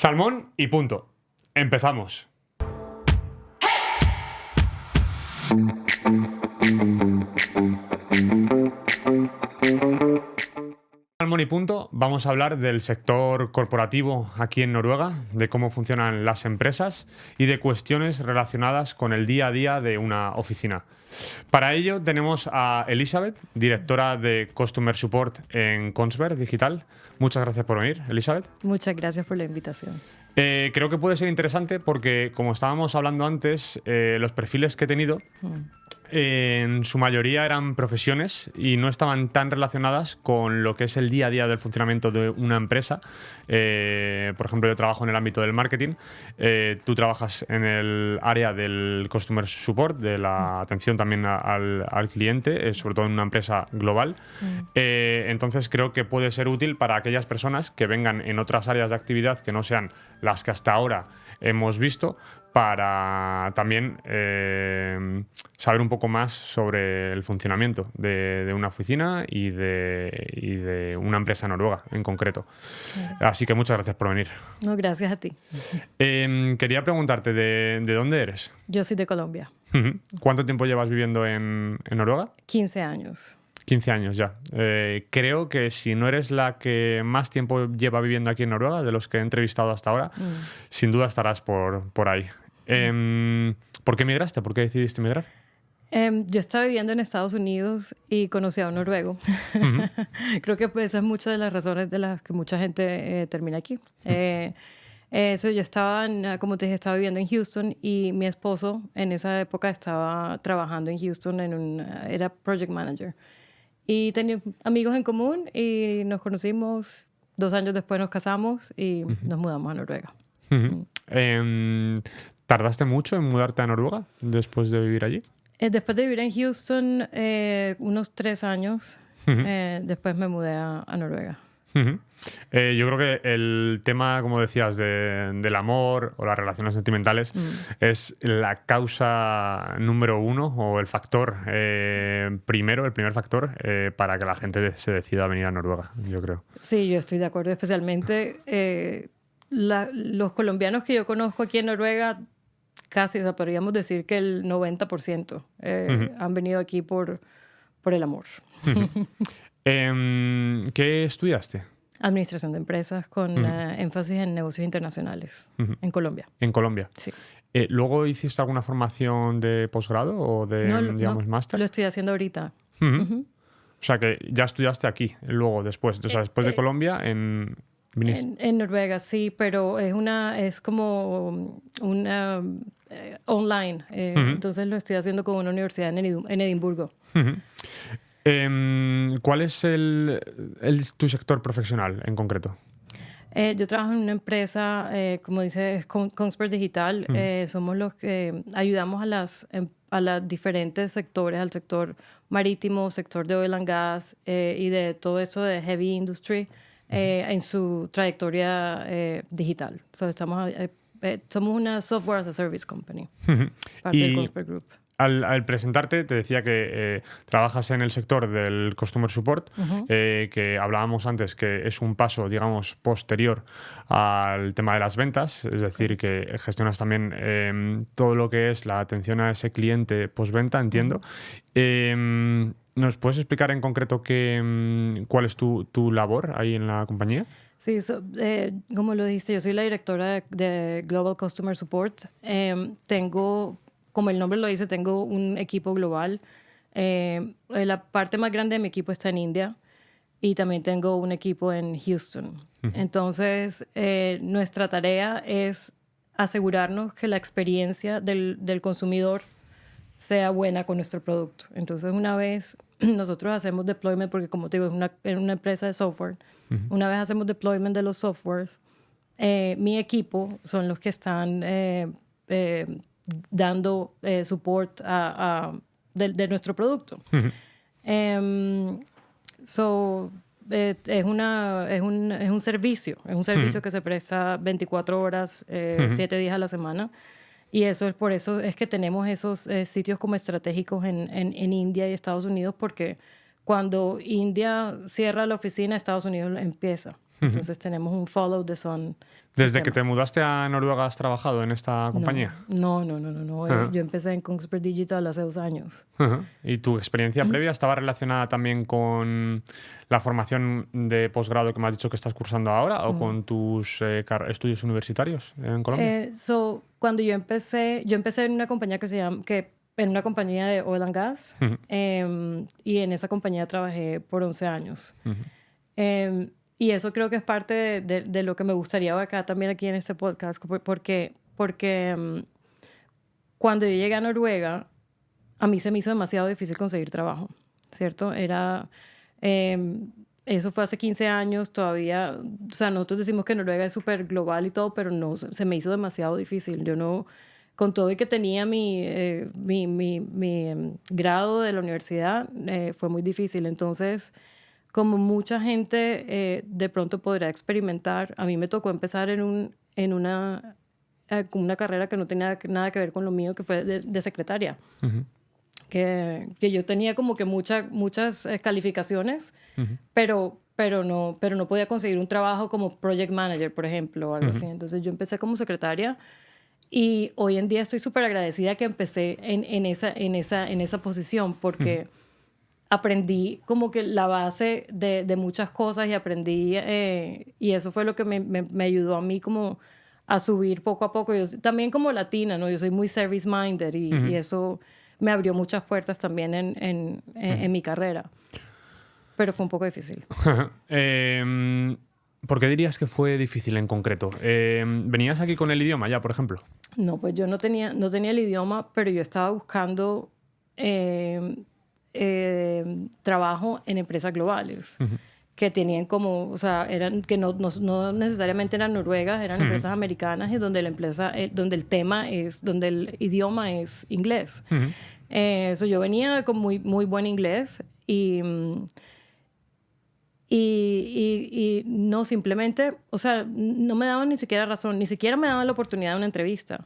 Salmón y punto. Empezamos. Salmón y punto, vamos a hablar del sector corporativo aquí en Noruega, de cómo funcionan las empresas y de cuestiones relacionadas con el día a día de una oficina. Para ello tenemos a Elizabeth, directora de Customer Support en Kongsberg Digital. Muchas gracias por venir, Elizabeth. Muchas gracias por la invitación. Creo que puede ser interesante porque, como estábamos hablando antes, los perfiles que he tenido en su mayoría eran profesiones y no estaban tan relacionadas con lo que es el día a día del funcionamiento de una empresa. Por ejemplo, yo trabajo en el ámbito del marketing, tú trabajas en el área del Customer Support, de la atención también al cliente, sobre todo en una empresa global. Entonces creo que puede ser útil para aquellas personas que vengan en otras áreas de actividad que no sean las que hasta ahora hemos visto, para también saber un poco más sobre el funcionamiento de una oficina y de una empresa noruega en concreto. Así que muchas gracias por venir. No, gracias a ti. Quería preguntarte, ¿de dónde eres? Yo soy de Colombia. ¿Cuánto tiempo llevas viviendo en Noruega? 15 años. 15 años ya. Creo que si no eres la que más tiempo lleva viviendo aquí en Noruega, de los que he entrevistado hasta ahora, sin duda estarás por ahí. ¿Por qué emigraste? ¿Por qué decidiste emigrar? Yo estaba viviendo en Estados Unidos y conocí a un noruego. Creo que pues, esa es muchas de las razones de las que mucha gente termina aquí. Yo estaba, como te dije, estaba viviendo en Houston y mi esposo en esa época estaba trabajando en Houston, era project manager. Y tenía amigos en común y nos conocimos. 2 años después nos casamos y nos mudamos a Noruega. ¿Tardaste mucho en mudarte a Noruega después de vivir allí? Después de vivir en Houston, unos 3 años, después me mudé a Noruega. Yo creo que el tema, como decías, del amor o las relaciones sentimentales es la causa número 1 o el factor el primer factor para que la gente se decida a venir a Noruega, yo creo. Sí, yo estoy de acuerdo, especialmente los colombianos que yo conozco aquí en Noruega, casi, o sea, podríamos decir que el 90% han venido aquí por el amor. ¿Qué estudiaste? Administración de empresas con énfasis en negocios internacionales en Colombia. En Colombia. Sí. ¿Luego hiciste alguna formación de posgrado o de, digamos, máster? Lo estoy haciendo ahorita. O sea, que ya estudiaste aquí, luego, después. O sea, después de Colombia, en Noruega, sí, pero es como una online. Entonces lo estoy haciendo con una universidad en Edimburgo. ¿Cuál es tu sector profesional en concreto? Yo trabajo en una empresa, como dice, Kongsberg Digital. Somos los que ayudamos a los diferentes sectores, al sector marítimo, sector de oil and gas y de todo eso de heavy industry en su trayectoria digital. Somos una software as a service company, parte del Kongsberg Group. Al presentarte te decía que trabajas en el sector del Customer Support, que hablábamos antes que es un paso, digamos, posterior al tema de las ventas, es decir, que gestionas también todo lo que es la atención a ese cliente postventa, entiendo. ¿Nos puedes explicar en concreto cuál es tu labor ahí en la compañía? Sí, como lo dijiste, yo soy la directora de Global Customer Support. Tengo, como el nombre lo dice, tengo un equipo global. La parte más grande de mi equipo está en India y también tengo un equipo en Houston. Entonces, nuestra tarea es asegurarnos que la experiencia del consumidor sea buena con nuestro producto. Entonces, una vez nosotros hacemos deployment, porque como te digo, es una empresa de software, una vez hacemos deployment de los softwares, mi equipo son los que están dando support de nuestro producto. Es un servicio, que se presta 24 horas, 7 días a la semana. Y por eso es que tenemos esos sitios como estratégicos en India y Estados Unidos, porque cuando India cierra la oficina, Estados Unidos empieza. Entonces tenemos un follow the sun ¿Desde que te mudaste a Noruega has trabajado en esta compañía? No. Yo empecé en Kongsberg Digital hace 2 años. ¿Y tu experiencia previa estaba relacionada también con la formación de posgrado que me has dicho que estás cursando ahora o con tus estudios universitarios en Colombia? Cuando yo empecé en una compañía en una compañía de oil and gas, y en esa compañía trabajé por 11 años. Y eso creo que es parte de lo que me gustaría acá también aquí en este podcast, porque cuando yo llegué a Noruega, a mí se me hizo demasiado difícil conseguir trabajo, ¿cierto? Eso fue hace 15 años, todavía, o sea, nosotros decimos que Noruega es súper global y todo, pero no, se me hizo demasiado difícil. Yo no, con todo y que tenía mi grado de la universidad, fue muy difícil. Entonces, como mucha gente de pronto podrá experimentar, a mí me tocó empezar en una carrera que no tenía nada que ver con lo mío, que fue de secretaria. Que yo tenía como que muchas calificaciones, pero no podía conseguir un trabajo como project manager, por ejemplo, o algo así. Entonces yo empecé como secretaria y hoy en día estoy súper agradecida que empecé en esa posición, porque aprendí como que la base de muchas cosas y aprendí, y eso fue lo que me ayudó a mí como a subir poco a poco. Yo también como latina, ¿no? Yo soy muy service minded y eso me abrió muchas puertas también en mi carrera. Pero fue un poco difícil. ¿Por qué dirías que fue difícil en concreto? ¿Venías aquí con el idioma ya, por ejemplo? No, pues yo no tenía el idioma, pero yo estaba buscando trabajo en empresas globales. Que tenían como, o sea, que no necesariamente eran noruegas, eran empresas americanas y donde donde el idioma es inglés. Yo venía con muy buen inglés y no simplemente, o sea, no me daban ni siquiera razón, ni siquiera me daban la oportunidad de una entrevista.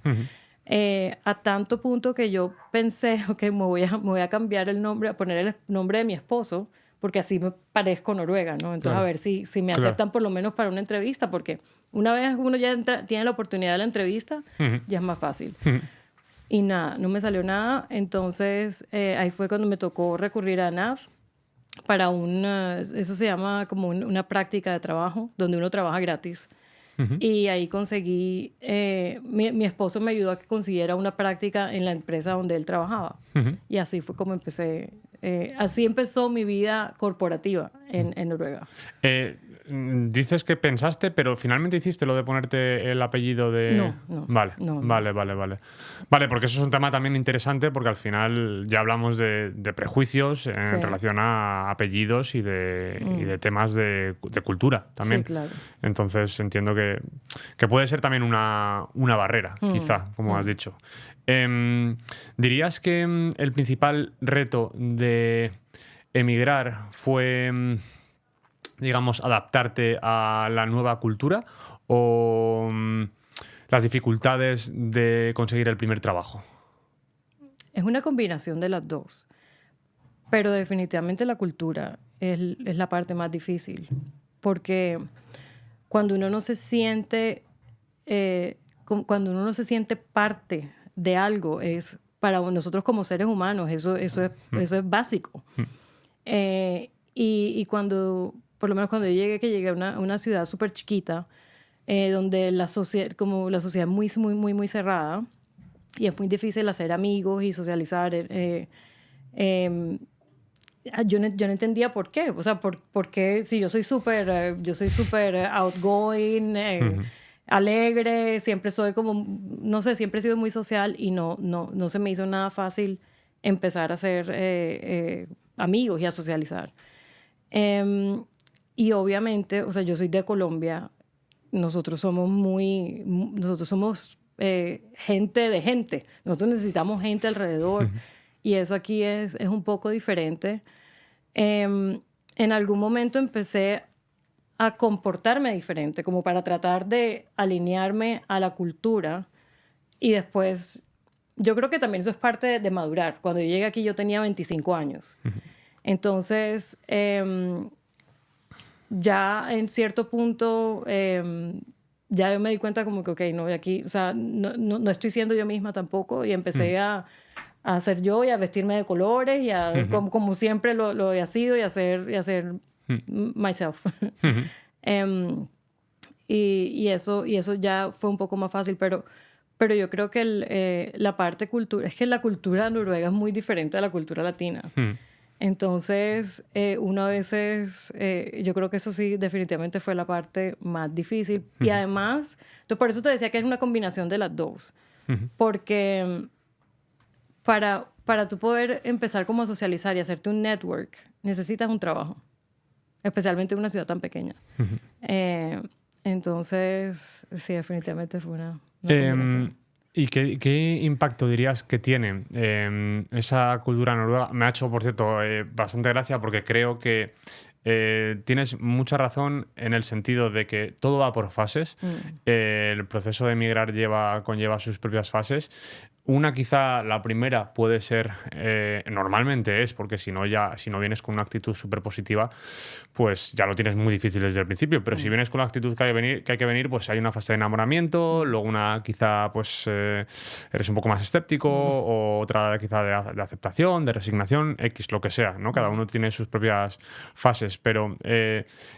A tanto punto que yo pensé, ok, me voy a cambiar el nombre, a poner el nombre de mi esposo, porque así me parezco noruega, ¿no? Entonces, claro, a ver si me aceptan por lo menos para una entrevista, porque una vez uno ya tiene la oportunidad de la entrevista, ya es más fácil. Y nada, no me salió nada. Entonces, ahí fue cuando me tocó recurrir a NAF para eso se llama como una práctica de trabajo, donde uno trabaja gratis. Y ahí conseguí, mi esposo me ayudó a que consiguiera una práctica en la empresa donde él trabajaba. Y así fue como empecé. Así empezó mi vida corporativa en Noruega. Dices que pensaste, pero finalmente hiciste lo de ponerte el apellido de... No. Vale, no. Vale, porque eso es un tema también interesante, porque al final ya hablamos de prejuicios en relación a apellidos y de temas de cultura también. Sí, claro. Entonces entiendo que puede ser también una barrera, quizá, como has dicho. ¿Dirías que el principal reto de emigrar fue, digamos, adaptarte a la nueva cultura o las dificultades de conseguir el primer trabajo? Es una combinación de las dos, pero definitivamente la cultura es la parte más difícil, porque cuando uno no se siente parte de algo, es para nosotros como seres humanos, eso es básico. Y cuando, por lo menos cuando yo llegué a una ciudad súper chiquita, donde la sociedad es muy cerrada y es muy difícil hacer amigos y socializar. Yo no entendía por qué. O sea, por qué si yo soy súper outgoing, alegre, siempre soy como, no sé, siempre he sido muy social y no se me hizo nada fácil empezar a hacer amigos y a socializar. Y obviamente, o sea, yo soy de Colombia, nosotros somos gente de gente, nosotros necesitamos gente alrededor y eso aquí es un poco diferente. En algún momento empecé a comportarme diferente, como para tratar de alinearme a la cultura. Y después, yo creo que también eso es parte de madurar. Cuando yo llegué aquí yo tenía 25 años. Entonces, ya en cierto punto, ya yo me di cuenta como que, ok, no, aquí, o sea, no estoy siendo yo misma tampoco, y empecé a hacer yo y a vestirme de colores y a, como siempre lo he sido, y a hacer myself. Y eso ya fue un poco más fácil, pero yo creo que la parte cultura, es que la cultura noruega es muy diferente a la cultura latina. Entonces, uno a veces, yo creo que eso sí definitivamente fue la parte más difícil. Y además, entonces por eso te decía que es una combinación de las dos. Porque para tú poder empezar como a socializar y hacerte un network, necesitas un trabajo. Especialmente en una ciudad tan pequeña. Entonces, sí, definitivamente fue una combinación. ¿Y qué impacto dirías que tiene esa cultura noruega? Me ha hecho, por cierto, bastante gracia porque creo que tienes mucha razón en el sentido de que todo va por fases. El proceso de emigrar conlleva sus propias fases. Una, quizá la primera puede ser, normalmente es, porque si no vienes con una actitud súper positiva, pues ya lo tienes muy difícil desde el principio. Pero si vienes con la actitud que hay que venir, pues hay una fase de enamoramiento, luego una quizá pues eres un poco más escéptico, o otra quizá de aceptación, de resignación, X, lo que sea, ¿no? Cada uno tiene sus propias fases. Pero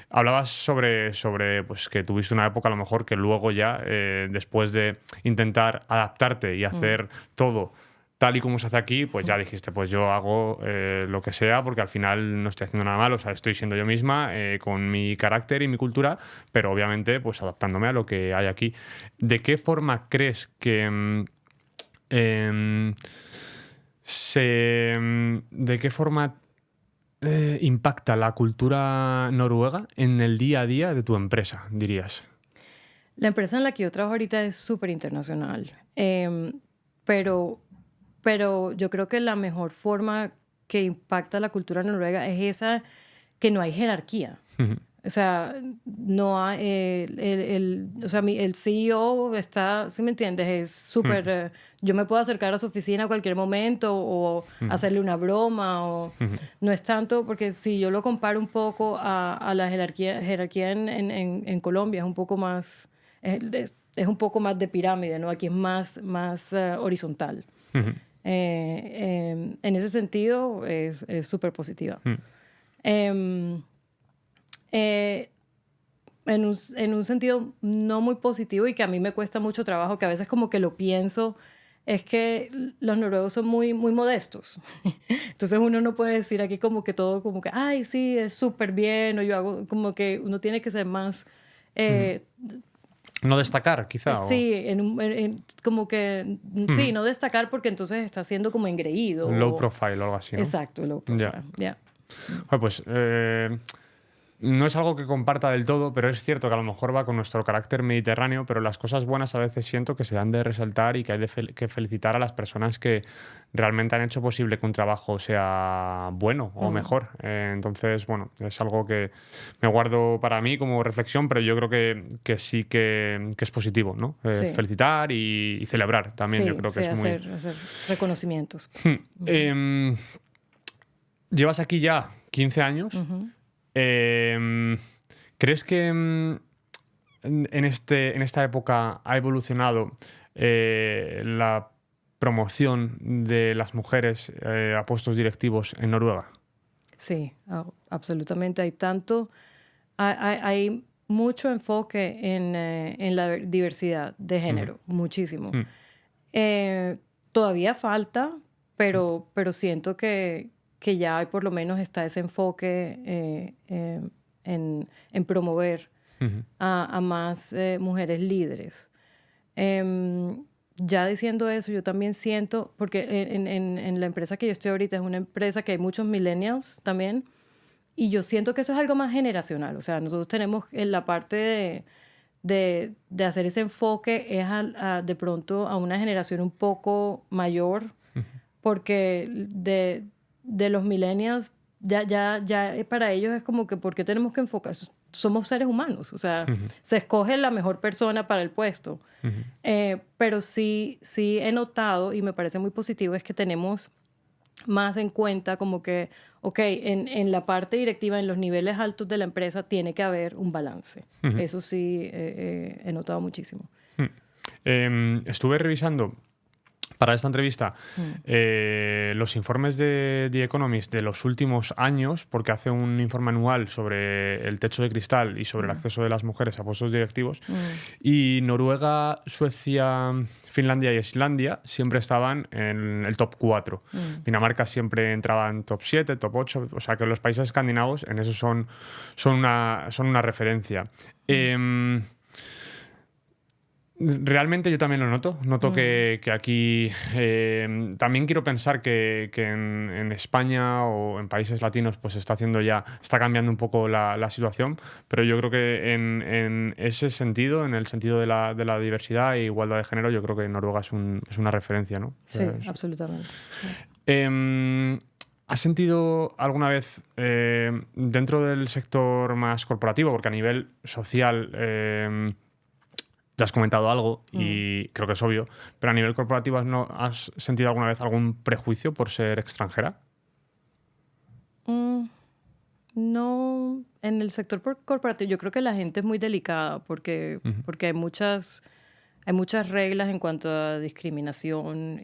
hablabas sobre pues que tuviste una época a lo mejor que luego ya, después de intentar adaptarte y hacer todo tal y como se hace aquí, pues ya dijiste, pues yo hago lo que sea, porque al final no estoy haciendo nada mal, o sea, estoy siendo yo misma, con mi carácter y mi cultura, pero obviamente pues adaptándome a lo que hay aquí. ¿De qué forma crees que de qué forma impacta la cultura noruega en el día a día de tu empresa, dirías? La empresa en la que yo trabajo ahorita es súper internacional, pero yo creo que la mejor forma que impacta la cultura noruega es esa, que no hay jerarquía. O sea, no hay, el CEO está, ¿sí me entiendes? Es súper, yo me puedo acercar a su oficina a cualquier momento o hacerle una broma, o no es tanto, porque si yo lo comparo un poco a la jerarquía en Colombia, es un poco más, es un poco más de pirámide, ¿no? Aquí es más horizontal. En ese sentido es súper positiva. En un sentido no muy positivo, y que a mí me cuesta mucho trabajo, que a veces como que lo pienso, es que los noruegos son muy, muy modestos. Entonces uno no puede decir aquí como que todo como que, ay, sí, es súper bien, o yo hago, como que uno tiene que ser más... No destacar, quizá. Sí, como que sí, no destacar, porque entonces está siendo como engreído. Low profile o algo así, ¿no? Exacto, low profile. Ya. Bueno, pues no es algo que comparta del todo, pero es cierto que a lo mejor va con nuestro carácter mediterráneo, pero las cosas buenas a veces siento que se dan de resaltar, y que hay que felicitar a las personas que realmente han hecho posible que un trabajo sea bueno o mejor. Entonces, bueno, es algo que me guardo para mí como reflexión, pero yo creo que sí que es positivo, ¿no? Sí. Felicitar y celebrar también, Sí, yo creo que es muy... hacer reconocimientos. Llevas aquí ya 15 años. ¿Crees que en esta época ha evolucionado la promoción de las mujeres a puestos directivos en Noruega? Sí, absolutamente. Hay mucho enfoque en la diversidad de género, muchísimo. Todavía falta, pero siento que ya por lo menos está ese enfoque en promover a más mujeres líderes. Ya diciendo eso, yo también siento, porque en la empresa que yo estoy ahorita es una empresa que hay muchos millennials también, y yo siento que eso es algo más generacional. O sea, nosotros tenemos en la parte de hacer ese enfoque es de pronto a una generación un poco mayor, porque de los millennials ya para ellos es como que, ¿por qué tenemos que enfocar? Somos seres humanos, o sea, se escoge la mejor persona para el puesto. Pero sí he notado, y me parece muy positivo, es que tenemos más en cuenta como que, ok, en la parte directiva, en los niveles altos de la empresa, tiene que haber un balance. Eso sí he notado muchísimo. Estuve revisando para esta entrevista los informes de The Economist de los últimos años, porque hace un informe anual sobre el techo de cristal y sobre el acceso de las mujeres a puestos directivos. Y Noruega, Suecia, Finlandia y Islandia siempre estaban en el top 4. Dinamarca siempre entraba en top 7, top 8. O sea que los países escandinavos en eso son una referencia. Realmente yo también lo noto. Noto que aquí también quiero pensar que en España o en países latinos pues está cambiando un poco la situación, pero yo creo que en ese sentido, en el sentido de la diversidad e igualdad de género, yo creo que Noruega es una referencia, ¿no? Sí, absolutamente. ¿Has sentido alguna vez dentro del sector más corporativo, porque a nivel social te has comentado algo y creo que es obvio, pero a nivel corporativo ¿has sentido alguna vez algún prejuicio por ser extranjera? No, en el sector corporativo yo creo que la gente es muy delicada porque hay muchas reglas en cuanto a discriminación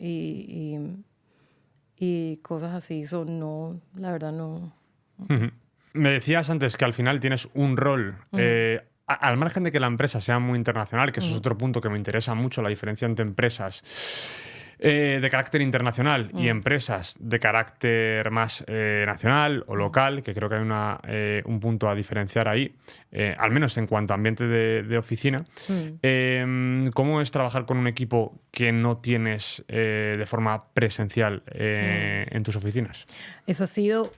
y cosas así. No, la verdad no. Me decías antes que al final tienes un rol al margen de que la empresa sea muy internacional, que eso es otro punto que me interesa mucho, la diferencia entre empresas de carácter internacional y empresas de carácter más nacional o local, que creo que hay un punto a diferenciar ahí, al menos en cuanto a ambiente de oficina. ¿Cómo es trabajar con un equipo que no tienes de forma presencial en tus oficinas? Eso ha sido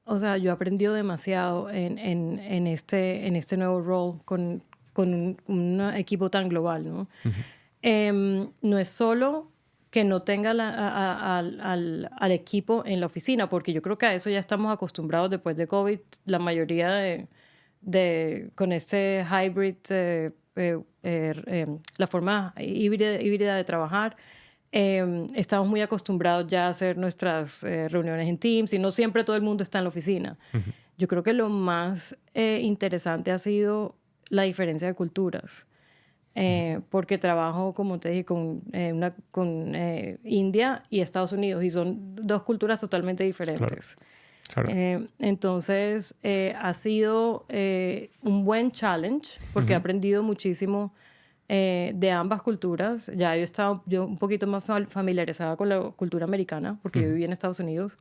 o sea, yo he aprendido demasiado en este nuevo rol con un equipo tan global, ¿no? No es solo que no tenga al equipo en la oficina, porque yo creo que a eso ya estamos acostumbrados después de COVID. La mayoría con este hybrid, la forma híbrida de trabajar, estamos muy acostumbrados ya a hacer nuestras reuniones en Teams y no siempre todo el mundo está en la oficina. Yo creo que lo más interesante ha sido la diferencia de culturas. Porque trabajo, como te dije, con India y Estados Unidos y son dos culturas totalmente diferentes. Claro. Entonces, ha sido un buen challenge porque he aprendido muchísimo de ambas culturas. Ya he estado un poquito más familiarizada con la cultura americana porque yo viví en Estados Unidos,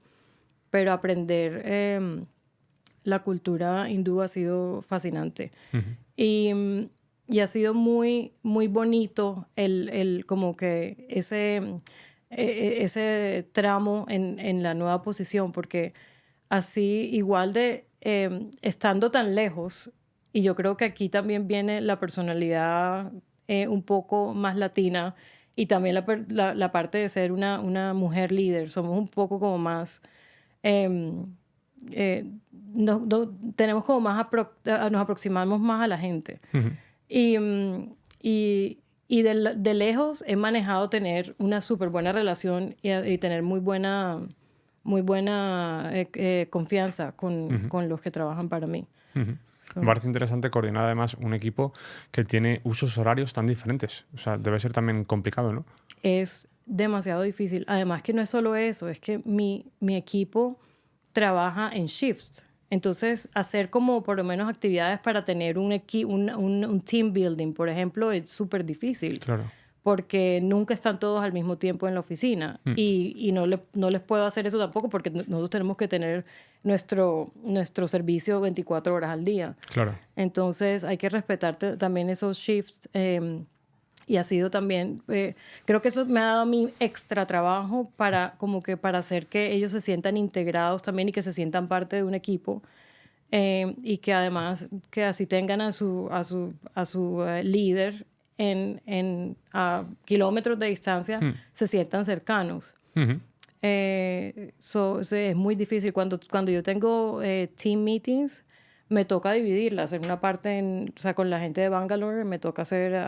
pero aprender la cultura hindú ha sido fascinante. Y ha sido muy, muy bonito como que ese tramo en la nueva posición, porque así igual de estando tan lejos, y yo creo que aquí también viene la personalidad un poco más latina y también la parte de ser una mujer líder. Somos un poco como más... tenemos como más nos aproximamos más a la gente. Y de lejos he manejado tener una súper buena relación y tener muy buena confianza con los que trabajan para mí. Me parece interesante coordinar además un equipo que tiene usos horarios tan diferentes. O sea, debe ser también complicado, ¿no? Es demasiado difícil. Además que no es solo eso, es que mi equipo trabaja en shifts. Entonces, hacer como por lo menos actividades para tener un team building, por ejemplo, es súper difícil. Claro. Porque nunca están todos al mismo tiempo en la oficina. Y no les puedo hacer eso tampoco porque nosotros tenemos que tener nuestro servicio 24 horas al día. Claro. Entonces, hay que respetar también esos shifts. Y ha sido también... creo que eso me ha dado a mí extra trabajo para hacer que ellos se sientan integrados también y que se sientan parte de un equipo. Y que además que así tengan a su líder a kilómetros de distancia, se sientan cercanos. Es muy difícil. Cuando yo tengo team meetings, me toca dividirlas. En una parte, o sea, con la gente de Bangalore, me toca hacer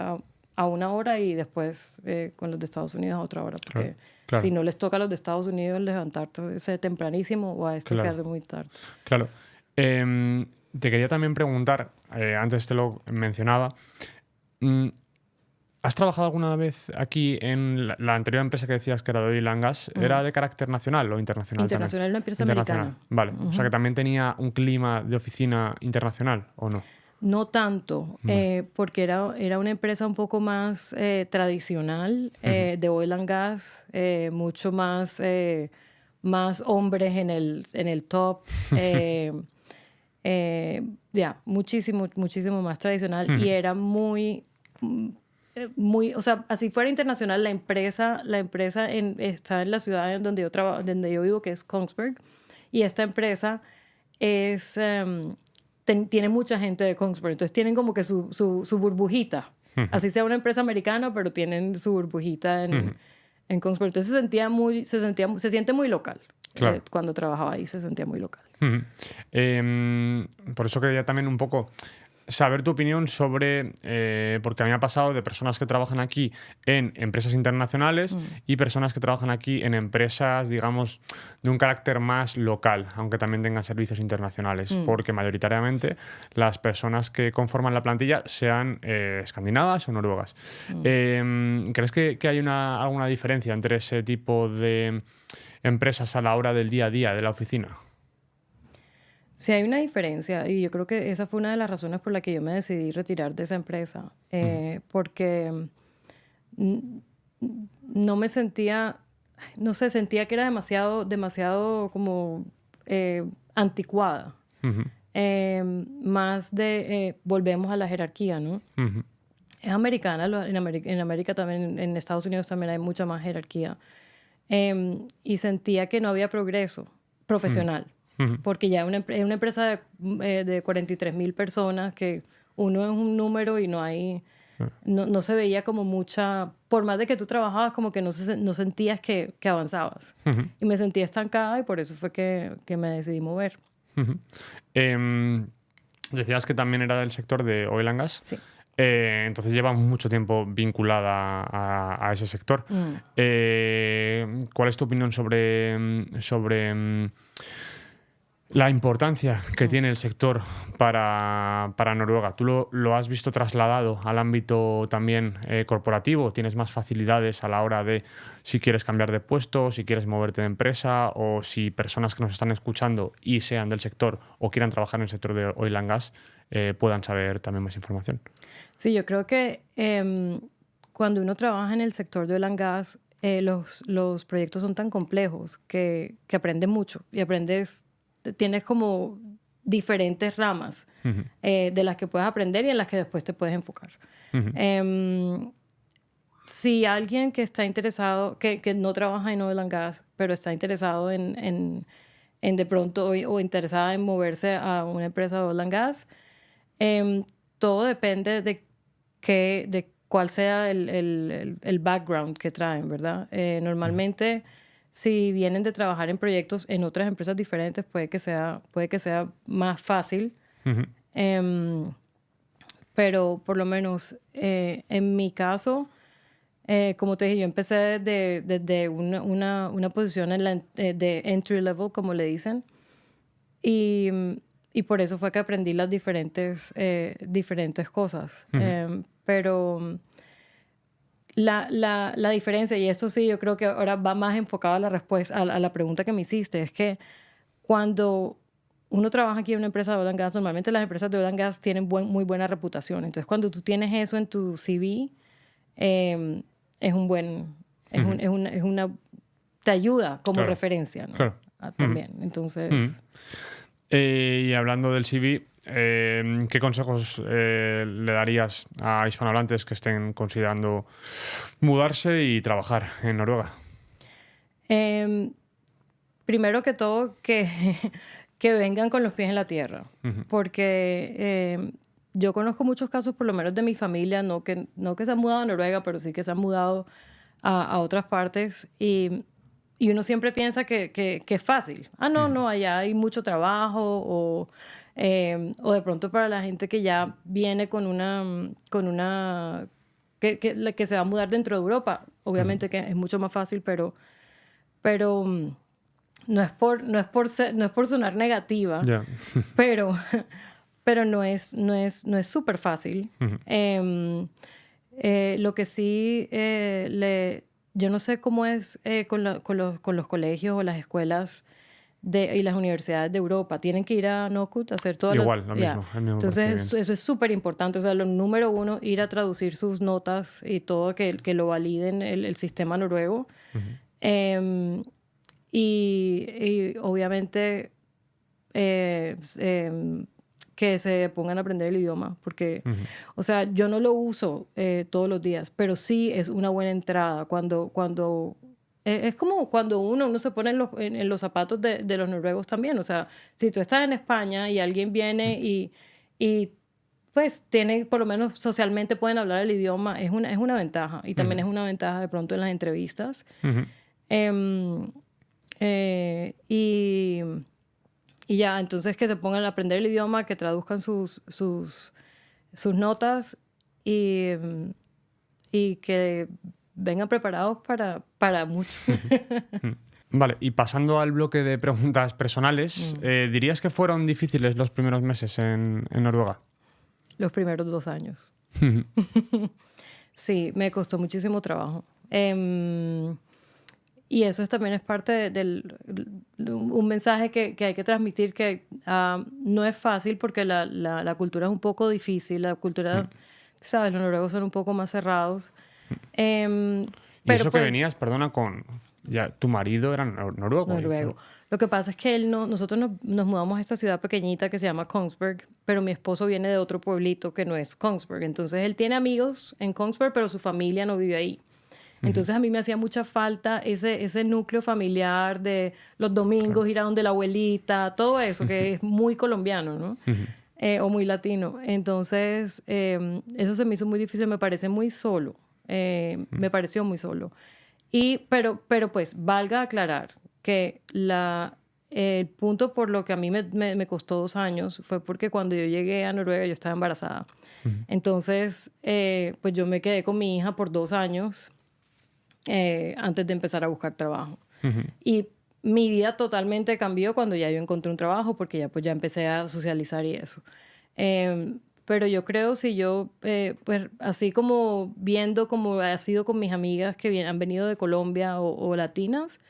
a una hora y después con los de Estados Unidos a otra hora, porque Claro. si no les toca a los de Estados Unidos levantarse tempranísimo o a esto quedarse muy tarde. Claro. Te quería también preguntar, antes te lo mencionaba, ¿has trabajado alguna vez aquí en la anterior empresa que decías que era de Oil and Gas? ¿Era de carácter nacional o internacional? Internacional, una empresa Internacional. americana. Vale. O sea que también tenía un clima de oficina internacional, ¿o no? No tanto, porque era una empresa un poco más tradicional de oil and gas, mucho más, más hombres en el top. Muchísimo, muchísimo más tradicional. Y era muy, o sea, así fuera internacional, la empresa está en la ciudad en donde donde yo vivo, que es Kongsberg, y esta empresa es, tiene mucha gente de Kongsberg, entonces tienen como que su burbujita, así sea una empresa americana, pero tienen su burbujita en Kongsberg, entonces se siente muy local. Claro. Cuando trabajaba ahí se sentía muy local. Por eso quería también un poco saber tu opinión sobre, porque a mí me ha pasado de personas que trabajan aquí en empresas internacionales y personas que trabajan aquí en empresas, digamos, de un carácter más local, aunque también tengan servicios internacionales, porque mayoritariamente las personas que conforman la plantilla sean escandinavas o noruegas. ¿Crees que hay alguna diferencia entre ese tipo de empresas a la hora del día a día de la oficina? Sí, hay una diferencia y yo creo que esa fue una de las razones por la que yo me decidí retirar de esa empresa, porque no me sentía, no sé, sentía que era demasiado como anticuada. Más de, volvemos a la jerarquía, ¿no? Es americana, en América también, en Estados Unidos también hay mucha más jerarquía. Y sentía que no había progreso profesional. Porque ya es una empresa de 43,000 personas, que uno es un número y no hay... No se veía como mucha... Por más de que tú trabajabas, como que no sentías que avanzabas. Y me sentía estancada y por eso fue que me decidí mover. Decías que también era del sector de Oil and Gas. Sí. Entonces lleva mucho tiempo vinculada a ese sector. ¿Cuál es tu opinión sobre la importancia que tiene el sector para Noruega? ¿Tú lo has visto trasladado al ámbito también corporativo? ¿Tienes más facilidades a la hora de si quieres cambiar de puesto, si quieres moverte de empresa, o si personas que nos están escuchando y sean del sector o quieran trabajar en el sector de Oil and Gas puedan saber también más información? Sí, yo creo que cuando uno trabaja en el sector de oil and gas, los proyectos son tan complejos que aprendes mucho y tienes como diferentes ramas de las que puedes aprender y en las que después te puedes enfocar. Si alguien que está interesado, que no trabaja en oil and gas, pero está interesado en de pronto o interesada en moverse a una empresa de oil and gas, todo depende de cuál sea el background que traen, ¿verdad? Normalmente, si vienen de trabajar en proyectos en otras empresas diferentes, puede que sea más fácil. Pero por lo menos en mi caso, como te dije, yo empecé desde una posición de entry level, como le dicen, y por eso fue que aprendí las diferentes cosas. Pero la diferencia, y esto sí, yo creo que ahora va más enfocado a la respuesta, a la pregunta que me hiciste, es que cuando uno trabaja aquí en una empresa de oil and gas, normalmente las empresas de oil and gas tienen muy buena reputación. Entonces, cuando tú tienes eso en tu CV, es una te ayuda como referencia, ¿no? Claro. También. Entonces... Y hablando del CV, ¿qué consejos le darías a hispanohablantes que estén considerando mudarse y trabajar en Noruega? Primero que todo, que vengan con los pies en la tierra. Porque yo conozco muchos casos, por lo menos de mi familia, no que se han mudado a Noruega, pero sí que se han mudado a otras partes. Y uno siempre piensa que es fácil. No, allá hay mucho trabajo o de pronto para la gente que ya viene con una que se va a mudar dentro de Europa. Obviamente que es mucho más fácil, pero no es por sonar negativa, Ya. pero no es súper fácil. Lo que sí, yo no sé cómo es con los colegios o las escuelas y las universidades de Europa. Tienen que ir a NOCUT a hacer todo Igual, lo mismo. El mismo Entonces, eso es súper importante. O sea, lo número uno, ir a traducir sus notas y todo, que lo validen el sistema noruego. Y obviamente que se pongan a aprender el idioma, porque, o sea, yo no lo uso todos los días, pero sí es una buena entrada cuando es como cuando uno se pone en los zapatos de los noruegos también. O sea, si tú estás en España y alguien viene y pues por lo menos socialmente pueden hablar el idioma, es una ventaja. Y también es una ventaja de pronto en las entrevistas. Y ya, entonces que se pongan a aprender el idioma, que traduzcan sus notas y que vengan preparados para mucho. Vale, y pasando al bloque de preguntas personales, ¿dirías que fueron difíciles los primeros meses en Noruega? Los primeros 2 años. Sí, me costó muchísimo trabajo. Y eso también es parte un mensaje que hay que transmitir, que no es fácil porque la cultura es un poco difícil. La cultura, ¿sabes? Los noruegos son un poco más cerrados. Y pero eso pues, que venías, perdona, ya, tu marido era noruego. Noruego. Lo que pasa es que nosotros nos mudamos a esta ciudad pequeñita que se llama Kongsberg, pero mi esposo viene de otro pueblito que no es Kongsberg. Entonces él tiene amigos en Kongsberg, pero su familia no vive ahí. Entonces a mí me hacía mucha falta ese núcleo familiar de los domingos, ir a donde la abuelita, todo eso, que es muy colombiano, ¿no? O muy latino. Entonces eso se me hizo muy difícil, me parece muy solo. Me pareció muy solo. Pero pues valga aclarar que el punto por lo que a mí me costó 2 años fue porque cuando yo llegué a Noruega yo estaba embarazada. Entonces pues yo me quedé con mi hija por 2 años antes de empezar a buscar trabajo. Y mi vida totalmente cambió cuando ya yo encontré un trabajo, porque ya empecé a socializar y eso. Pero yo creo, si yo, pues así como viendo como ha sido con mis amigas que han venido de Colombia o latinas,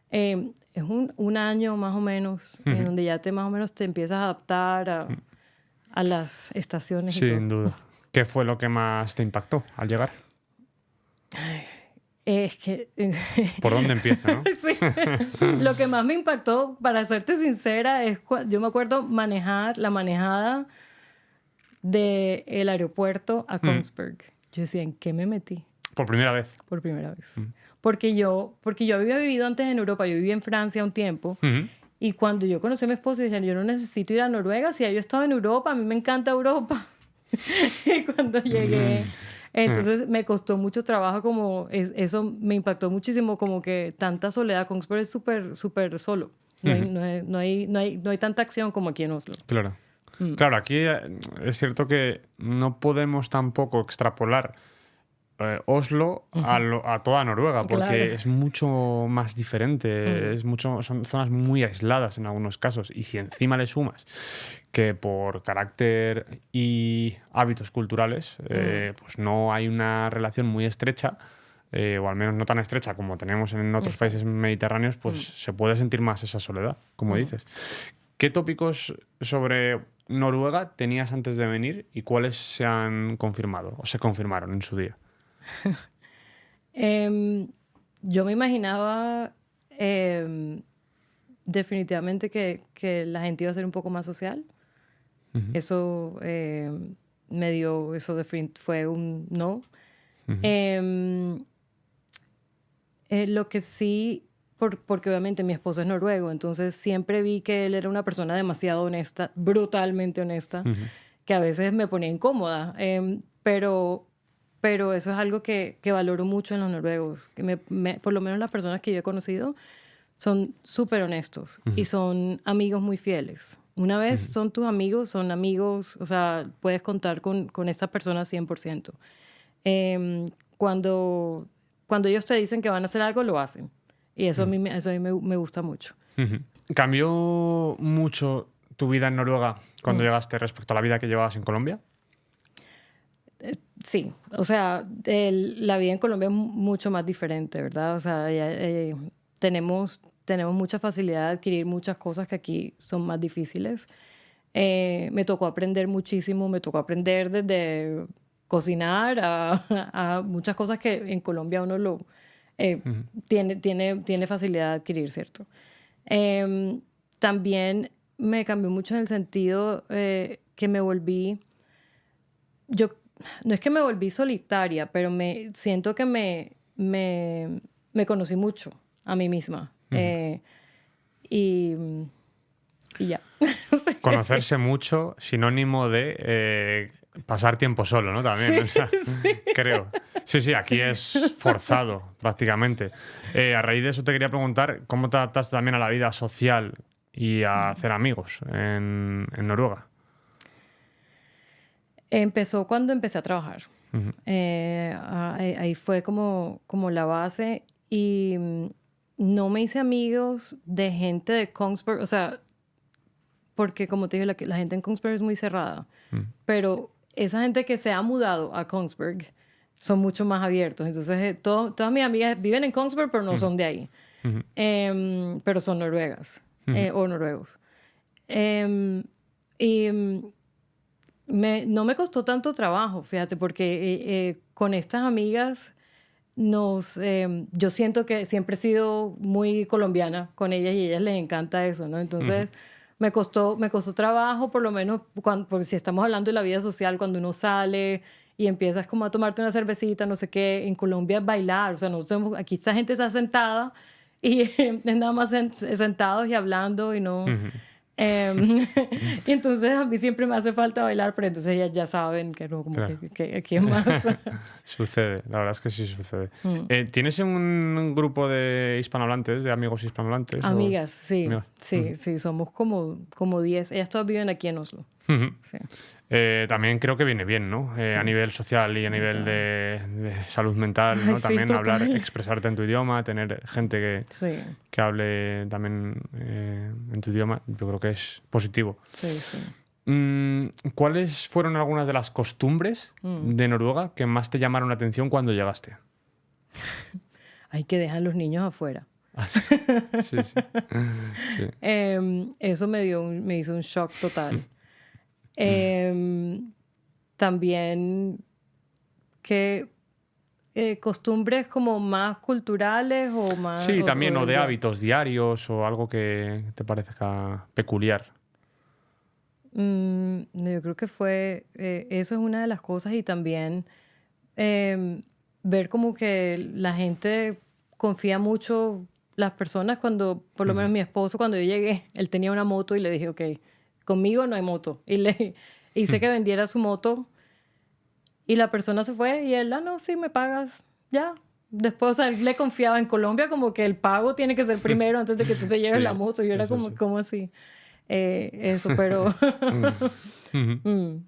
es un año más o menos en donde ya más o menos te empiezas a adaptar a las estaciones y todo. Sin duda. ¿Qué fue lo que más te impactó al llegar? Es que... ¿Por dónde empieza, no? Sí. Lo que más me impactó, para serte sincera, es yo me acuerdo la manejada del aeropuerto a Kongsberg. Yo decía, ¿en qué me metí? Por primera vez. Por primera vez. Porque yo había vivido antes en Europa, yo viví en Francia un tiempo, y cuando yo conocí a mi esposo, dije, yo no necesito ir a Noruega, si ya yo estaba en Europa, a mí me encanta Europa. Y cuando llegué... Entonces me costó mucho trabajo, como eso me impactó muchísimo, como que tanta soledad. Kongsberg es súper solo. No hay tanta acción como aquí en Oslo. Claro. Claro, aquí es cierto que no podemos tampoco extrapolar Oslo a toda Noruega, porque Claro. es mucho más diferente, son zonas muy aisladas en algunos casos, y si encima le sumas que por carácter y hábitos culturales pues no hay una relación muy estrecha, o al menos no tan estrecha como tenemos en otros países mediterráneos, pues se puede sentir más esa soledad, como dices. ¿Qué tópicos sobre Noruega tenías antes de venir y cuáles se han confirmado o se confirmaron en su día? Yo me imaginaba definitivamente que la gente iba a ser un poco más social. Eso fue un no. Lo que sí, porque obviamente mi esposo es noruego, entonces siempre vi que él era una persona demasiado honesta, brutalmente honesta, que a veces me ponía incómoda. Pero eso es algo que valoro mucho en los noruegos. Que por lo menos las personas que yo he conocido son súper honestos y son amigos muy fieles. Una vez son tus amigos, son amigos, o sea, puedes contar con esta persona 100%. Cuando ellos te dicen que van a hacer algo, lo hacen. Y eso a mí me gusta mucho. ¿Cambió mucho tu vida en Noruega cuando llegaste respecto a la vida que llevabas en Colombia? Sí, o sea, la vida en Colombia es mucho más diferente, ¿verdad? O sea, tenemos mucha facilidad de adquirir muchas cosas que aquí son más difíciles. Me tocó aprender muchísimo, me tocó aprender desde cocinar a muchas cosas que en Colombia uno tiene facilidad de adquirir, ¿cierto? También me cambió mucho en el sentido que me volví... No es que me volví solitaria, pero siento que me conocí mucho a mí misma. Y ya. Conocerse mucho, sinónimo de pasar tiempo solo, ¿no? También, Sí, o sea, sí. creo. Sí, aquí es forzado, prácticamente. A raíz de eso te quería preguntar, ¿cómo te adaptaste también a la vida social y a hacer amigos en Noruega? Empezó cuando empecé a trabajar. Ahí fue como la base y no me hice amigos de gente de Kongsberg, o sea, porque como te dije, la gente en Kongsberg es muy cerrada, pero esa gente que se ha mudado a Kongsberg son mucho más abiertos. Entonces, todas mis amigas viven en Kongsberg, pero no son de ahí. Pero son noruegas o noruegos. No me costó tanto trabajo, fíjate, porque con estas amigas yo siento que siempre he sido muy colombiana con ellas y a ellas les encanta eso, ¿no? Entonces me costó trabajo, por lo menos porque si estamos hablando de la vida social, cuando uno sale y empiezas como a tomarte una cervecita, no sé qué, en Colombia es bailar, o sea, aquí esta gente está sentada y es nada más sentados y hablando y no... y entonces a mí siempre me hace falta bailar, pero entonces ellas ya saben que no, como Claro. que aquí es más. Sucede, la verdad es que sí sucede. ¿Tienes un grupo de hispanohablantes, de amigos hispanohablantes? Amigas, sí, Amigas. sí, somos como 10. Ellas todas viven aquí en Oslo. Sí. También creo que viene bien, ¿no? Sí. A nivel social y a nivel de salud mental, ¿no? Ay, sí, También total. hablar, expresarte en tu idioma, tener gente Sí, que hable también en tu idioma, yo creo que es positivo. sí. ¿Cuáles fueron algunas de las costumbres de Noruega que más te llamaron la atención cuando llegaste? Hay que dejar los niños afuera. Sí. Sí. Eso me hizo un shock total. También que costumbres como más culturales o más... Sí, también, o de ya. hábitos diarios o algo que te parezca peculiar. No, yo creo que eso es una de las cosas y también ver como que la gente confía mucho las personas cuando, por lo menos mi esposo, cuando yo llegué, él tenía una moto y le dije, ok, conmigo no hay moto. Y le hice que vendiera su moto y la persona se fue y él, no, sí, me pagas, ya. Después, o sea, él le confiaba en Colombia como que el pago tiene que ser primero antes de que tú te lleves Sí, la moto. Yo era eso como, sí. ¿cómo así? Eso, pero...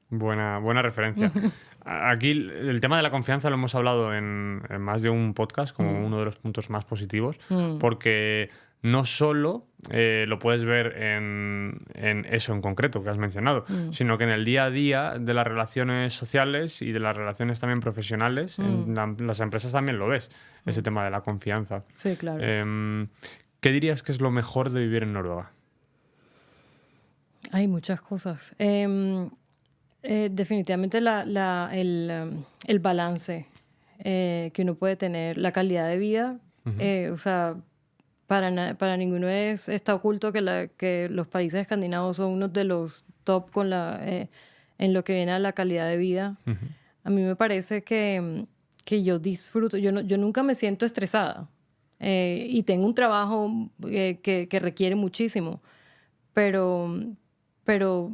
Buena referencia. Aquí el tema de la confianza lo hemos hablado en más de un podcast como uno de los puntos más positivos, porque no solo lo puedes ver en eso en concreto que has mencionado, sino que en el día a día de las relaciones sociales y de las relaciones también profesionales, en las empresas también lo ves, ese tema de la confianza. Sí, claro. ¿Qué dirías que es lo mejor de vivir en Noruega? Hay muchas cosas. Definitivamente el balance que uno puede tener, la calidad de vida. O sea, para ninguno está oculto que los países escandinavos son uno de los top en lo que viene a la calidad de vida. A mí me parece que yo disfruto, yo nunca me siento estresada y tengo un trabajo que requiere muchísimo, pero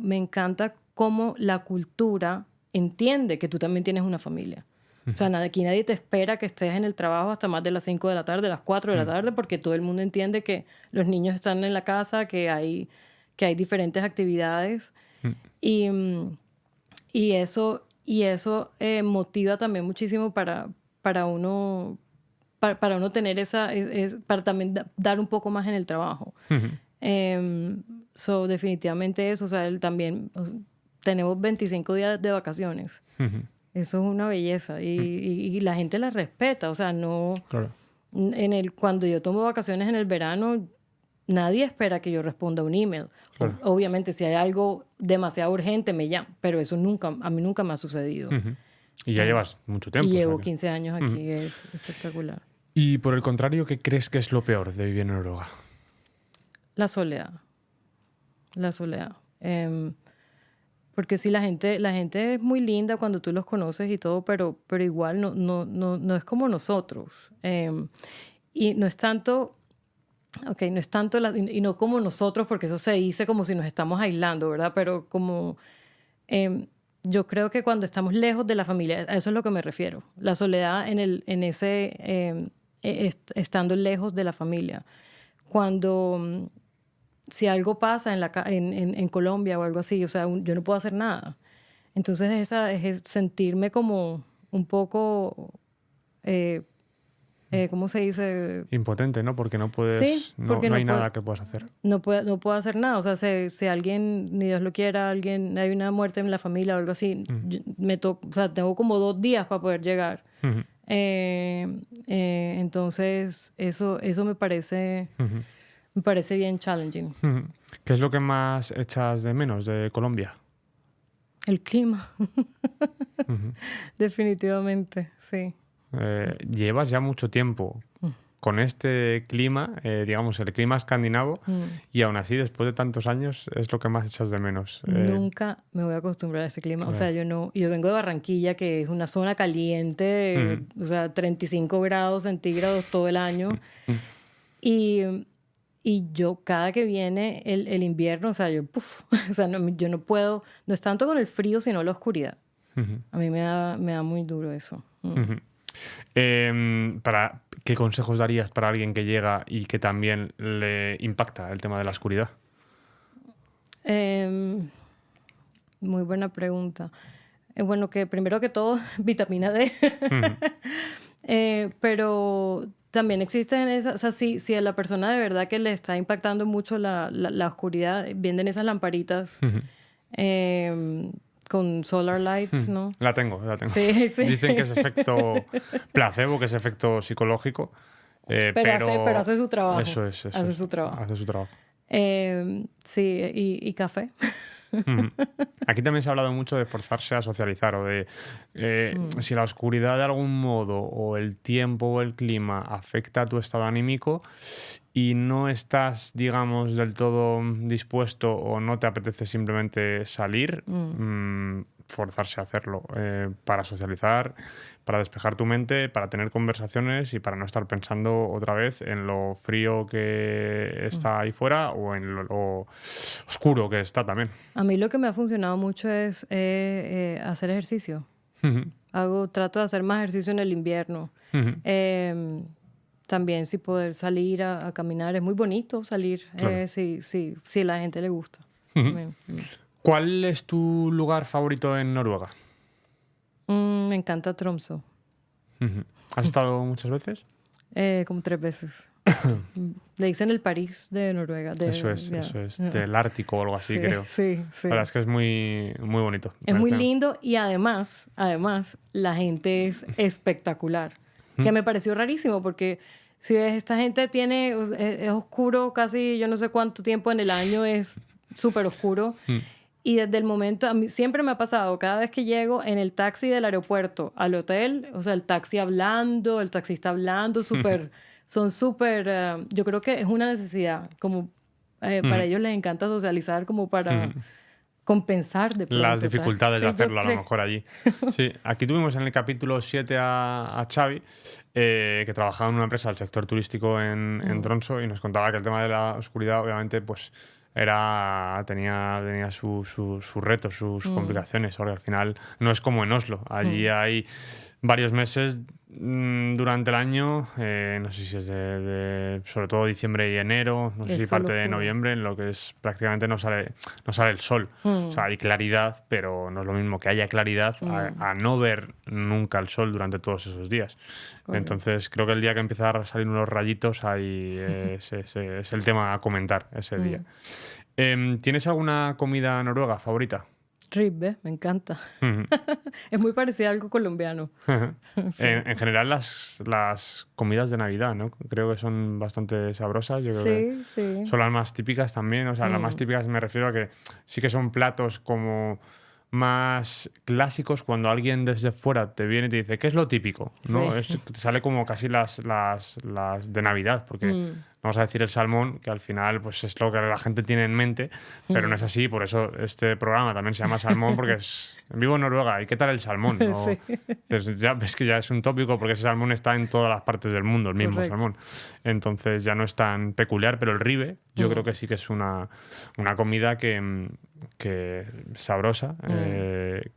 me encanta cómo la cultura entiende que tú también tienes una familia. O sea, aquí nadie te espera que estés en el trabajo hasta más de las 5 de la tarde, las 4 de la tarde, porque todo el mundo entiende que los niños están en la casa, que hay diferentes actividades. Y eso Y eso motiva también muchísimo para uno, para uno tener para también dar un poco más en el trabajo. Definitivamente eso, o sea, tenemos 25 días de vacaciones. Eso es una belleza y la gente la respeta, o sea, no... Claro. Cuando yo tomo vacaciones en el verano, nadie espera que yo responda un email. Claro. Obviamente, si hay algo demasiado urgente, me llaman, pero eso a mí nunca me ha sucedido. Y ya llevas mucho tiempo. Y llevo 15 años aquí, es espectacular. Y por el contrario, ¿qué crees que es lo peor de vivir en Noruega? La soledad. La soledad. Porque sí, la gente es muy linda cuando tú los conoces y todo, pero igual no es como nosotros. Y no es tanto... no es tanto y no como nosotros, porque eso se dice como si nos estamos aislando, ¿verdad? Pero como yo creo que cuando estamos lejos de la familia, a eso es lo que me refiero. La soledad estando lejos de la familia. Cuando si algo pasa en Colombia o algo así, o sea, yo no puedo hacer nada. Entonces es sentirme como un poco... ¿cómo se dice? Impotente, ¿no? Porque no puedes... Sí, porque no hay nada que puedas hacer. No puedo hacer nada. O sea, si alguien, ni Dios lo quiera, hay una muerte en la familia o algo así, o sea, tengo como 2 días para poder llegar. Entonces, eso me parece bien challenging. ¿Qué es lo que más echas de menos de Colombia? El clima. Definitivamente, sí. Llevas ya mucho tiempo con este clima, digamos, el clima escandinavo, y aún así, después de tantos años, es lo que más echas de menos. Nunca me voy a acostumbrar a ese clima. O sea, yo vengo de Barranquilla, que es una zona caliente, o sea, 35 grados centígrados todo el año. Y yo, cada que viene el invierno, o sea, o sea, yo no puedo, no es tanto con el frío, sino la oscuridad. A mí me da muy duro eso. ¿Qué consejos darías para alguien que llega y que también le impacta el tema de la oscuridad? Muy buena pregunta. Bueno, que primero que todo, vitamina D. Pero también existen esas, o sea, si a la persona de verdad que le está impactando mucho la oscuridad, venden esas lamparitas con solar light, ¿no? La tengo. Sí. Dicen que es efecto placebo, que es efecto psicológico. Pero hace su trabajo. Eso es. Hace su trabajo. Hace su trabajo. Sí, y café. Aquí también se ha hablado mucho de forzarse a socializar o de si la oscuridad de algún modo o el tiempo o el clima afecta a tu estado anímico y no estás, digamos, del todo dispuesto o no te apetece simplemente salir, forzarse a hacerlo para socializar, para despejar tu mente, para tener conversaciones y para no estar pensando otra vez en lo frío que está ahí fuera o en lo oscuro que está también. A mí lo que me ha funcionado mucho es hacer ejercicio. Trato de hacer más ejercicio en el invierno. También si poder salir a caminar. Es muy bonito salir, claro. Si a la gente le gusta. ¿Cuál es tu lugar favorito en Noruega? Me encanta Tromsø. ¿Has estado muchas veces? Como 3 veces. Le dicen el París de Noruega. Eso es. Del Ártico o algo así, creo. Sí. La verdad es que es muy, muy bonito. Es muy lindo y además, la gente es espectacular. Que me pareció rarísimo porque si ves, esta gente es oscuro casi yo no sé cuánto tiempo en el año, es súper oscuro. Y desde el momento, a mí siempre me ha pasado, cada vez que llego en el taxi del aeropuerto al hotel, o sea, el taxista hablando, son súper, yo creo que es una necesidad, como para ellos les encanta socializar como para compensar de pronto, las dificultades de hacerlo a lo mejor allí. Sí, aquí tuvimos en el capítulo 7 a Xavi, que trabajaba en una empresa del sector turístico en Tromsø y nos contaba que el tema de la oscuridad obviamente pues tenía sus retos, sus complicaciones, porque al final no es como en Oslo. Allí hay varios meses durante el año, no sé si es sobre todo diciembre y enero, no sé Es si parte solo de oscuro. noviembre, en lo que es prácticamente no sale el sol. O sea, hay claridad, pero no es lo mismo que haya claridad a no ver nunca el sol durante todos esos días. Correcto. Entonces, creo que el día que empiezan a salir unos rayitos, ahí es el tema a comentar ese día. ¿Tienes alguna comida noruega favorita? Ribbe, me encanta. Es muy parecido a algo colombiano. Sí. En general, las comidas de Navidad, ¿no? Creo que son bastante sabrosas. Yo creo que Sí, sí. son las más típicas también. O sea, las más típicas me refiero a que sí que son platos como más clásicos cuando alguien desde fuera te viene y te dice, ¿qué es lo típico? ¿No? Sí. Te sale como casi las de Navidad, porque vamos a decir el salmón, que al final pues es lo que la gente tiene en mente, pero no es así. Por eso este programa también se llama Salmón, porque es vivo en Noruega. ¿Y qué tal el salmón? Sí. Entonces, ya ves que ya es un tópico, porque ese salmón está en todas las partes del mundo, el mismo Correcto. salmón. Entonces ya no es tan peculiar, pero el ribe yo creo que sí que es una comida que sabrosa,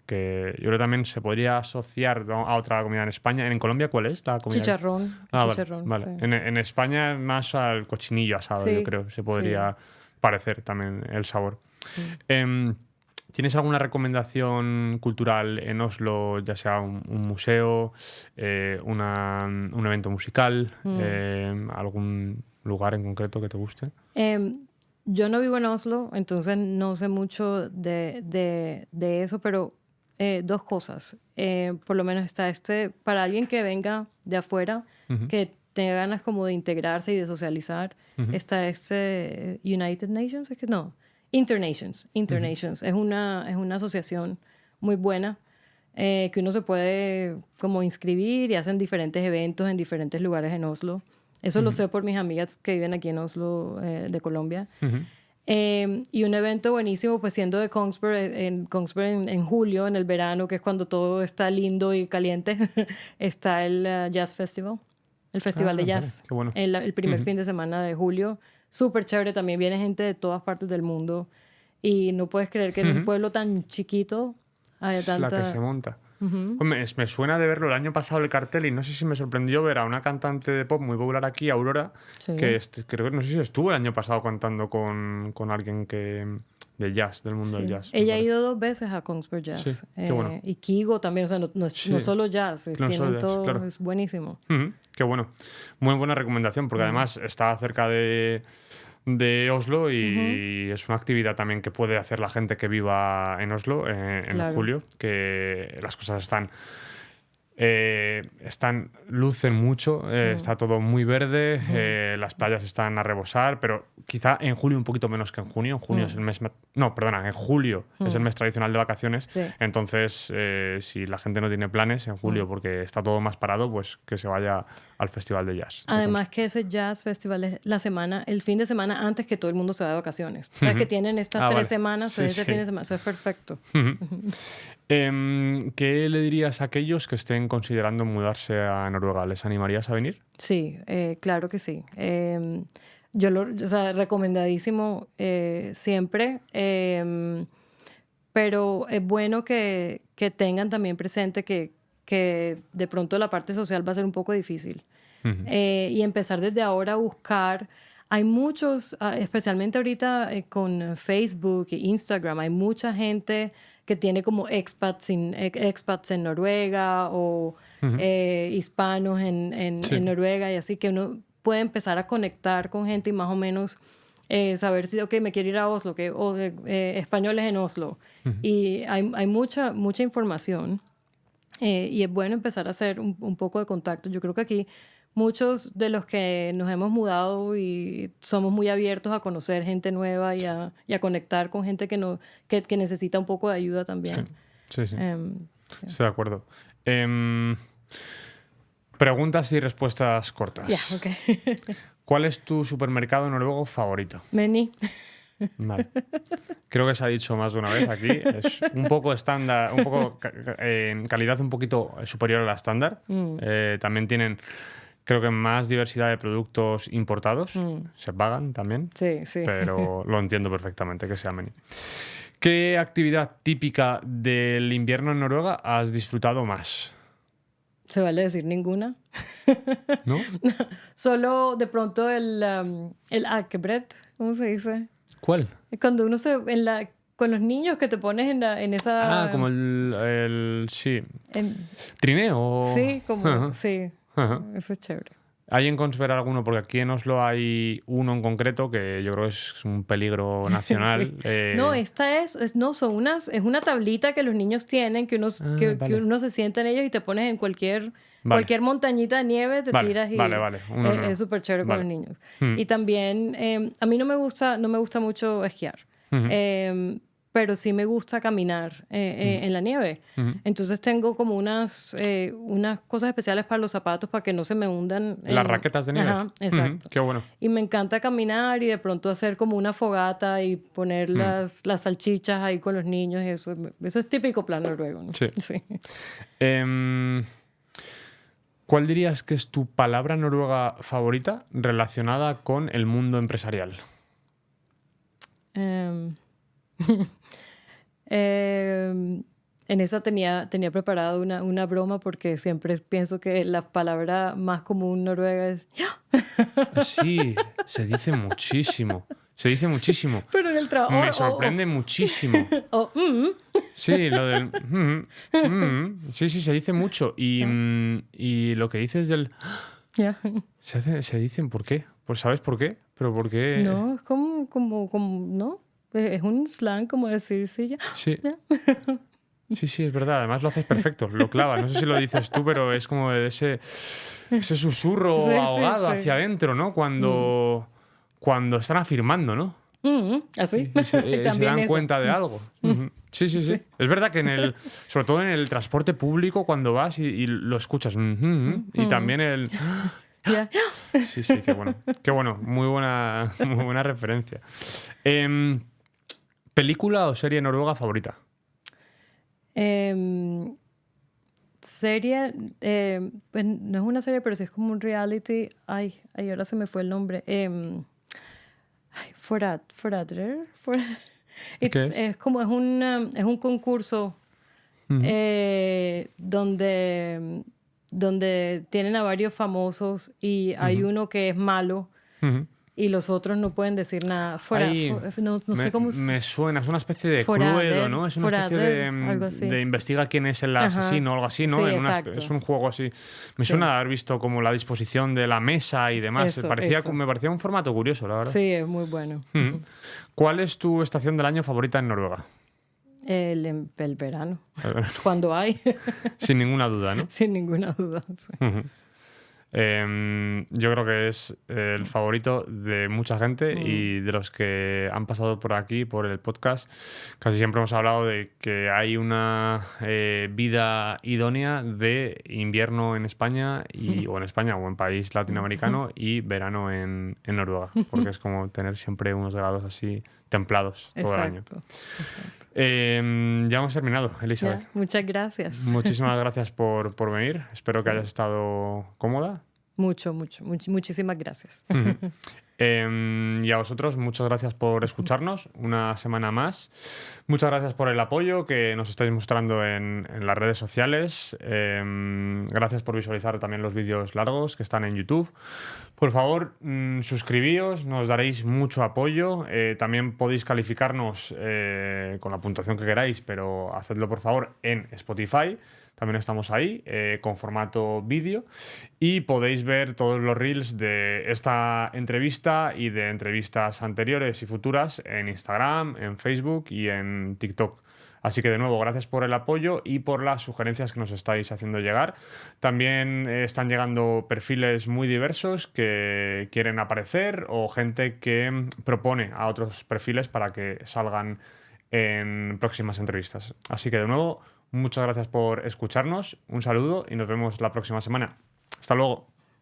que yo creo que también se podría asociar a otra comida en España. ¿En Colombia cuál es la comida? Chicharrón. Vale, Chicharrón. vale. Sí. En España más al cochinillo asado, yo Sí, creo. Se sí. podría parecer también el sabor. ¿Tienes alguna recomendación cultural en Oslo, ya sea un museo, un evento musical, algún lugar en concreto que te guste? Yo no vivo en Oslo, entonces no sé mucho de eso, pero dos cosas. Por lo menos está para alguien que venga de afuera, que tenga ganas como de integrarse y de socializar, está United Nations, es que no, Internations. Es una asociación muy buena que uno se puede como inscribir y hacen diferentes eventos en diferentes lugares en Oslo. Eso lo sé por mis amigas que viven aquí en Oslo, de Colombia. Y un evento buenísimo, pues siendo de Kongsberg, en julio, en el verano, que es cuando todo está lindo y caliente, está el Jazz Festival, el Festival de Vale, Jazz, qué bueno. el primer fin de semana de julio. Súper chévere, también viene gente de todas partes del mundo. Y no puedes creer que en un pueblo tan chiquito haya Es la que se tanta... monta. Pues me suena de verlo el año pasado el cartel y no sé si me sorprendió ver a una cantante de pop muy popular aquí, Aurora, Sí. que creo que no sé si estuvo el año pasado cantando con alguien del jazz, del mundo del Sí. jazz. me Ella ha parece. ido 2 veces a Kongsberg Jazz. Sí, qué bueno. Y Kigo también, o sea, no Sí, solo jazz, no solo tienen jazz, todo, claro. es buenísimo. Qué bueno. Muy buena recomendación, porque además está cerca de Oslo y es una actividad también que puede hacer la gente que viva en Oslo en Claro. julio, que las cosas lucen mucho, está todo muy verde, las playas están a rebosar, pero quizá en julio un poquito menos que en junio. En junio es el mes... No, perdona, en julio es el mes tradicional de vacaciones. Sí. Entonces, si la gente no tiene planes en julio porque está todo más parado, pues que se vaya al Festival de Jazz. Además que ese Jazz Festival es el fin de semana antes que todo el mundo se va de vacaciones. Sabes que tienen estas 3 vale. semanas, Sí, ese sí. fin de semana, eso es perfecto. ¿Qué le dirías a aquellos que estén considerando mudarse a Noruega? ¿Les animarías a venir? Sí, claro que sí. O sea, recomendadísimo siempre. Pero es bueno que tengan también presente que de pronto la parte social va a ser un poco difícil. Y empezar desde ahora a buscar. Hay muchos, especialmente ahorita con Facebook e Instagram, hay mucha gente que tiene como expats en Noruega o hispanos Sí. en Noruega y así que uno puede empezar a conectar con gente y más o menos saber si, ok, me quiero ir a Oslo, o españoles en Oslo. Y hay mucha información y es bueno empezar a hacer un poco de contacto. Yo creo que aquí muchos de los que nos hemos mudado y somos muy abiertos a conocer gente nueva y a conectar con gente que necesita un poco de ayuda también. Sí. Sí. Estoy de acuerdo. Preguntas y respuestas cortas. Ya, ok. ¿Cuál es tu supermercado noruego favorito? Meni. Vale. Creo que se ha dicho más de una vez aquí. Es un poco estándar, un poco calidad un poquito superior a la estándar. También tienen, creo que más diversidad de productos importados. Se pagan también. Sí. Pero lo entiendo perfectamente que sea Meni. ¿Qué actividad típica del invierno en Noruega has disfrutado más? ¿Se vale decir ninguna? ¿No? Solo de pronto el akebret, ¿cómo se dice? ¿Cuál? Cuando uno con los niños que te pones en esa... Ah, como sí. en- ¿Trineo? sí, como... Ajá. Sí, Ajá. eso es chévere. ¿Hay en Consper alguno? Porque aquí en Oslo hay uno en concreto que yo creo que es un peligro nacional. Sí. No, esta no, es una tablita que los niños tienen, que que vale. uno se sienta en ellos y te pones en Vale. cualquier montañita de nieve, te Vale, tiras y vale. Uno no. es súper chévere Vale. con los niños. Hmm. Y también, a mí no me gusta mucho esquiar. Ujú. Pero sí me gusta caminar en la nieve. Ujú. Entonces tengo como unas cosas especiales para los zapatos para que no se me hundan. Las raquetas de nieve. Ajá, exacto. Ujú. Qué bueno. Y me encanta caminar y de pronto hacer como una fogata y poner las salchichas ahí con los niños y eso. Eso es típico plan noruego, ¿no? Sí. Sí. ¿Cuál dirías que es tu palabra noruega favorita relacionada con el mundo empresarial? Em, en esa tenía preparado una broma porque siempre pienso que la palabra más común noruega es Sí, se dice muchísimo. Se dice muchísimo. pero en el trabajo Me sorprende muchísimo. Sí, lo del... Sí, se dice mucho. Y lo que dices del... ya. Se dicen, ¿por qué? Pues ¿sabes por qué? Pero ¿por qué? No, es como no, es un slang como decir sí ya. Sí. Ya. Sí, es verdad. Además lo haces perfecto, lo clavas. No sé si lo dices tú, pero es como ese susurro Sí, ahogado sí. hacia adentro, ¿no? Cuando están afirmando, ¿no? Así. Y se También dan eso. cuenta de algo. Ujú. Sí. Es verdad que sobre todo en el transporte público, cuando vas y lo escuchas. Y también el... Ya. Sí, qué bueno. Qué bueno. Muy buena referencia. ¿Película o serie noruega favorita? Serie, pues no es una serie, pero sí es como un reality. Ay, ahora se me fue el nombre. Forræder. ¿Qué es? Es como es un concurso donde tienen a varios famosos y hay uno que es malo Ujú. y los otros no pueden decir nada. Ahí No sé cómo... me suena, es una especie de Forræder, Cluedo, ¿no? Es una especie algo así. de investiga quién es el Ajá. asesino o algo así, ¿no? Sí, exacto. Es un juego así. Me Sí. suena de haber visto como la disposición de la mesa y demás. Eso. Me parecía un formato curioso, la verdad. Sí, es muy bueno. Ujú. ¿Cuál es tu estación del año favorita en Noruega? El verano, cuando hay, Sin ninguna duda, ¿no? sin ninguna duda. Sí. Ujú. Yo creo que es el favorito de mucha gente y de los que han pasado por aquí, por el podcast. Casi siempre hemos hablado de que hay una vida idónea de invierno en España o en país latinoamericano y verano en Noruega, porque es como tener siempre unos grados así templados todo el año. Exacto. Ya hemos terminado, Elizabeth. Ya, muchas gracias. Muchísimas gracias por venir. Espero que hayas estado cómoda. Muchísimas gracias. Y a vosotros, muchas gracias por escucharnos una semana más. Muchas gracias por el apoyo que nos estáis mostrando en las redes sociales. Gracias por visualizar también los vídeos largos que están en YouTube. Por favor, suscribíos, nos daréis mucho apoyo. También podéis calificarnos con la puntuación que queráis, pero hacedlo por favor en Spotify. También estamos ahí con formato vídeo y podéis ver todos los reels de esta entrevista y de entrevistas anteriores y futuras en Instagram, en Facebook y en TikTok. Así que de nuevo, gracias por el apoyo y por las sugerencias que nos estáis haciendo llegar. También están llegando perfiles muy diversos que quieren aparecer o gente que propone a otros perfiles para que salgan en próximas entrevistas. Así que de nuevo, muchas gracias por escucharnos, un saludo y nos vemos la próxima semana. Hasta luego.